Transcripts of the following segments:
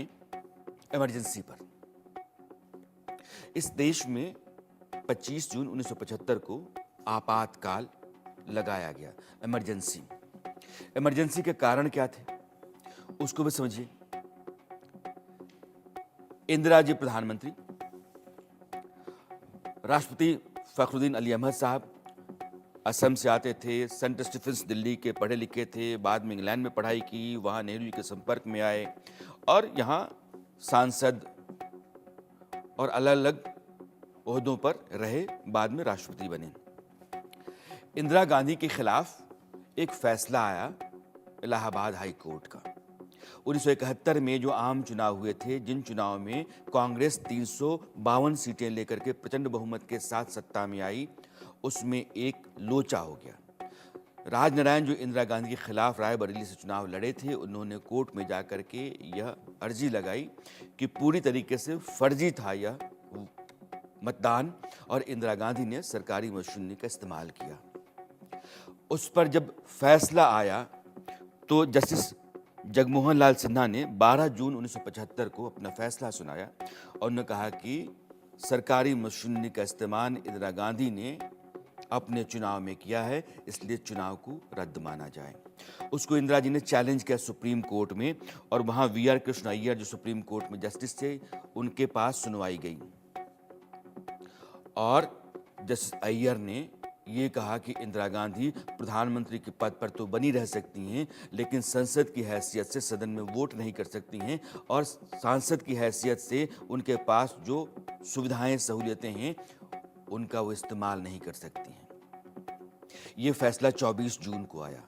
Emergency पर। इस देश में 25 जून 1975 को आपातकाल लगाया गया, इमरजेंसी। इमरजेंसी के कारण क्या थे उसको भी समझिए। इंदिरा जी प्रधानमंत्री, राष्ट्रपति फखरुद्दीन अली अहमद साहब असम से आते थे, सेंट स्टीफेंस दिल्ली के पढ़े लिखे थे, बाद में इंग्लैंड में पढ़ाई की, वहाँ नेहरू जी के संपर्क में आए और यहाँ सांसद और अलग अलग ओहदों पर रहे, बाद में राष्ट्रपति बने। इंदिरा गांधी के खिलाफ एक फैसला आया इलाहाबाद हाई कोर्ट का 1971 में, जो आम चुनाव हुए थे, जिन चुनाव में कांग्रेस 352 सीटें लेकर के प्रचंड बहुमत के साथ सत्ता में आई, उसमें एक लोचा हो गया। राजनारायण, जो इंदिरा गांधी के खिलाफ रायबरेली से चुनाव लड़े थे, उन्होंने कोर्ट में जाकर के यह अर्जी लगाई कि पूरी तरीके से फर्जी था यह मतदान और इंदिरा गांधी ने सरकारी मशीनरी का इस्तेमाल किया। उस पर जब फैसला आया तो जस्टिस जगमोहन लाल सिन्हा ने 12 जून 1975 को अपना फैसला सुनाया और उन्होंने कहा कि सरकारी मशीनरी का इस्तेमाल इंदिरा गांधी ने अपने चुनाव में किया है, इसलिए चुनाव को रद्द माना जाए। उसको इंदिरा जी ने चैलेंज किया सुप्रीम कोर्ट में और वहां वी.आर. कृष्ण अय्यर, जो सुप्रीम कोर्ट में जस्टिस थे, उनके पास सुनवाई गई और जस्टिस अय्यर ने ये कहा कि इंदिरा गांधी प्रधानमंत्री के पद पर तो बनी रह सकती हैं, लेकिन संसद की हैसियत से सदन में वोट नहीं कर सकती हैं और सांसद की हैसियत से उनके पास जो सुविधाएं सहूलियतें हैं उनका वो इस्तेमाल नहीं कर सकती हैं। ये फैसला 24 जून को आया।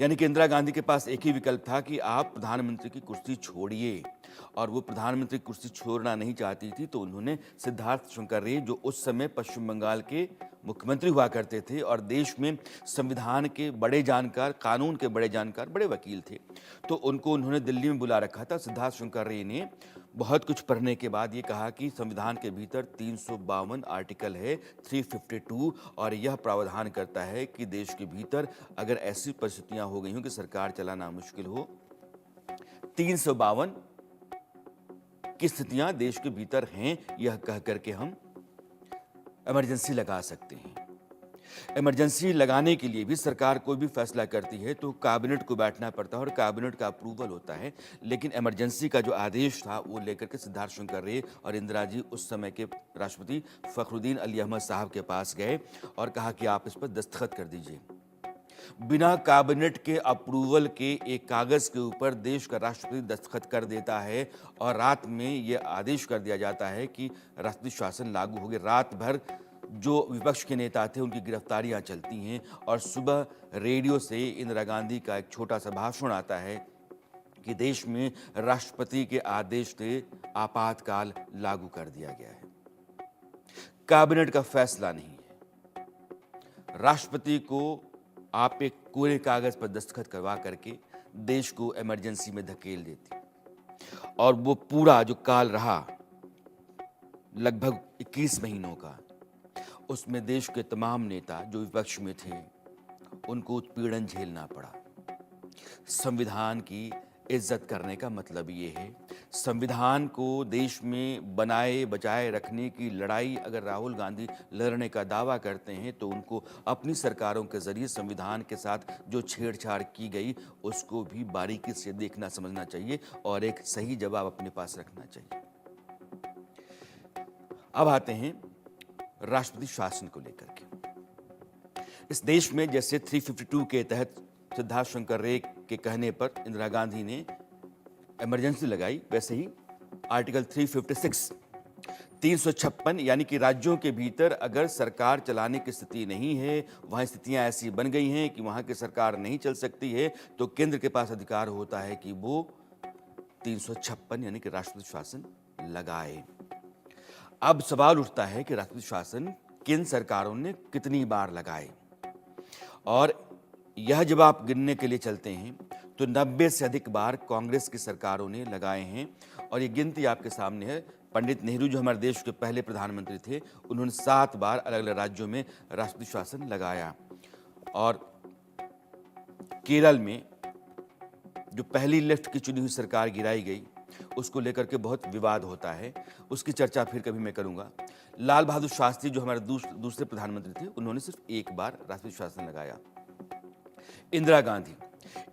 यानी कि इंदिरा गांधी के पास एक ही विकल्प था कि आप प्रधानमंत्री की कुर्सी छोड़िए, और वो प्रधानमंत्री की कुर्सी छोड़ना नहीं चाहती थी, तो उन्होंने सिद्धार्थ शंकर रे, जो उस समय पश्चिम बंगाल के मुख्यमंत्री हुआ करते थे और देश में संविधान के बड़े जानकार, कानून के बड़े जानकार, बड़े वकील थे, तो उनको उन्होंने दिल्ली में बुला रखा था। सिद्धार्थ शंकर रे ने बहुत कुछ पढ़ने के बाद ये कहा कि संविधान के भीतर 352 आर्टिकल है, 352, और यह प्रावधान करता है कि देश के भीतर अगर ऐसी परिस्थितियां हो गई हों कि सरकार चलाना मुश्किल हो, 352 की स्थितियां देश के भीतर हैं, यह कह करके हम इमरजेंसी लगा सकते हैं। इमरजेंसी लगाने के लिए भी सरकार कोई भी फैसला करती है तो कैबिनेट को बैठना पड़ता है और कैबिनेट का अप्रूवल होता है, लेकिन इमरजेंसी का जो आदेश था वो लेकर के सिद्धार्थ शंकर रे और इंदिरा जी उस समय के राष्ट्रपति फखरुद्दीन अली अहमद साहब के पास गए और कहा कि आप इस पर दस्तखत कर दीजिए। बिना कैबिनेट के अप्रूवल के एक कागज के ऊपर देश का राष्ट्रपति दस्तखत कर देता है और रात में यह आदेश कर दिया जाता है कि राष्ट्रपति शासन लागू हो गया। रात भर जो विपक्ष के नेता थे उनकी गिरफ्तारियां चलती हैं और सुबह रेडियो से इंदिरा गांधी का एक छोटा सा भाषण आता है कि देश में राष्ट्रपति के आदेश से आपातकाल लागू कर दिया गया है। कैबिनेट का फैसला नहीं है, राष्ट्रपति को आप एक कोरे कागज पर दस्तखत करवा करके देश को इमरजेंसी में धकेल देती, और वो पूरा जो काल रहा लगभग 21 महीनों का, उसमें देश के तमाम नेता जो विपक्ष में थे उनको उत्पीड़न झेलना पड़ा। संविधान की इज्जत करने का मतलब ये है, संविधान को देश में बनाए बचाए रखने की लड़ाई अगर राहुल गांधी लड़ने का दावा करते हैं तो उनको अपनी सरकारों के जरिए संविधान के साथ जो छेड़छाड़ की गई उसको भी बारीकी से देखना समझना चाहिए और एक सही जवाब अपने पास रखना चाहिए। अब आते हैं राष्ट्रपति शासन को लेकर के। इस देश में जैसे 352 के तहत सिद्धार्थ शंकर रे के कहने पर इंदिरा गांधी ने इमरजेंसी लगाई, वैसे ही आर्टिकल 356 356 यानी कि राज्यों के भीतर अगर सरकार चलाने की स्थिति नहीं है, वहां स्थितियां ऐसी बन गई हैं कि वहां की सरकार नहीं चल सकती है, तो केंद्र के पास अधिकार होता है कि वो 356 यानी कि राष्ट्रपति शासन लगाए। अब सवाल उठता है कि राष्ट्रपति शासन किन सरकारों ने कितनी बार लगाए, और यह जब आप गिनने के लिए चलते हैं तो 90 से अधिक बार कांग्रेस की सरकारों ने लगाए हैं, और ये गिनती आपके सामने है। पंडित नेहरू जो हमारे देश के पहले प्रधानमंत्री थे, उन्होंने 7 बार अलग अलग राज्यों में राष्ट्रपति शासन लगाया, और केरल में जो पहली लेफ्ट की चुनी हुई सरकार गिराई गई उसको लेकर के बहुत विवाद होता है, उसकी चर्चा फिर कभी मैं करूंगा। लाल बहादुर शास्त्री जो हमारे दूसरे प्रधानमंत्री थे, उन्होंने सिर्फ एक बार राष्ट्रपति शासन लगाया। इंदिरा गांधी,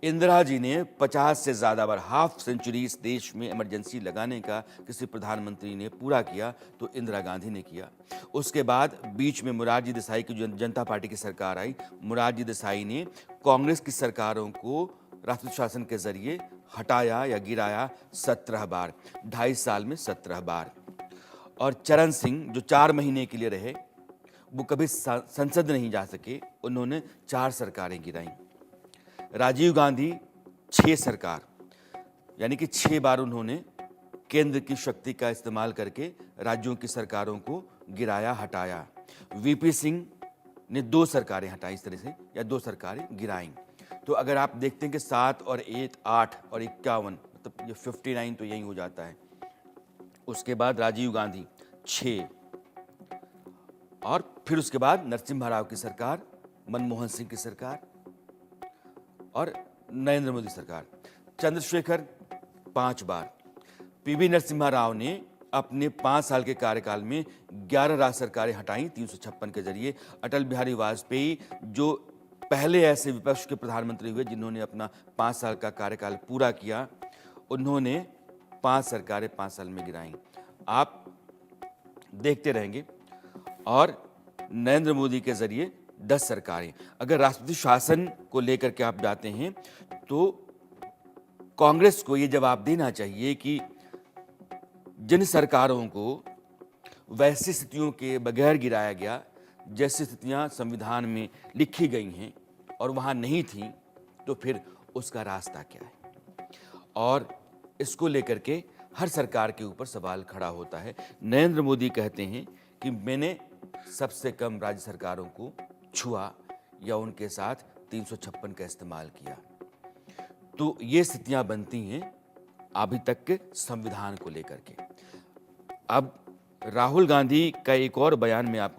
इंदिरा जी ने 50 से ज़्यादा बार, हाफ सेंचुरी इस देश में इमरजेंसी लगाने का किसी प्रधानमंत्री ने पूरा किया तो इंदिरा गांधी ने किया। उसके बाद बीच में मोरारजी देसाई की जो जनता पार्टी की सरकार आई, मोरारजी देसाई ने कांग्रेस की सरकारों को राष्ट्रपति शासन के जरिए हटाया या गिराया 17 बार, 2.5 साल में 17 बार। और चरण सिंह जो 4 महीने के लिए रहे, वो कभी संसद नहीं जा सके, उन्होंने 4 सरकारें गिराईं। राजीव गांधी 6 सरकार, यानी कि 6 बार उन्होंने केंद्र की शक्ति का इस्तेमाल करके राज्यों की सरकारों को गिराया, हटाया। वीपी सिंह ने 2 सरकारें हटाई इस तरह से, या 2 सरकारें गिराईं। तो अगर आप देखते हैं कि 7 और 1 8 और 51, मतलब ये 59 तो यही हो जाता है। उसके बाद राजीव गांधी 6, और फिर उसके बाद नरसिम्हा राव की सरकार, मनमोहन सिंह की सरकार और नरेंद्र मोदी सरकार। चंद्रशेखर 5 बार। पीवी नरसिम्हा राव ने अपने 5 साल के कार्यकाल में 11 राज्य सरकारें हटाई 356 के जरिए। अटल बिहारी वाजपेयी जो पहले ऐसे विपक्ष के प्रधानमंत्री हुए जिन्होंने अपना 5 साल का कार्यकाल पूरा किया, उन्होंने 5 सरकारें 5 साल में गिराईं। आप देखते रहेंगे। और नरेंद्र मोदी के जरिए 10 सरकारें। अगर राष्ट्रपति शासन को लेकर के आप जाते हैं तो कांग्रेस को ये जवाब देना चाहिए कि जिन सरकारों को वैसी स्थितियों के बगैर गिराया गया जैसी स्थितियां संविधान में लिखी गई हैं और वहां नहीं थी, तो फिर उसका रास्ता क्या है। और इसको लेकर के हर सरकार के ऊपर सवाल खड़ा होता है। नरेंद्र मोदी कहते हैं कि मैंने सबसे कम राज्य सरकारों को छुआ या उनके साथ 356 का इस्तेमाल किया। तो ये स्थितियां बनती हैं अभी तक के संविधान को लेकर के। अब राहुल गांधी का एक और बयान में आपको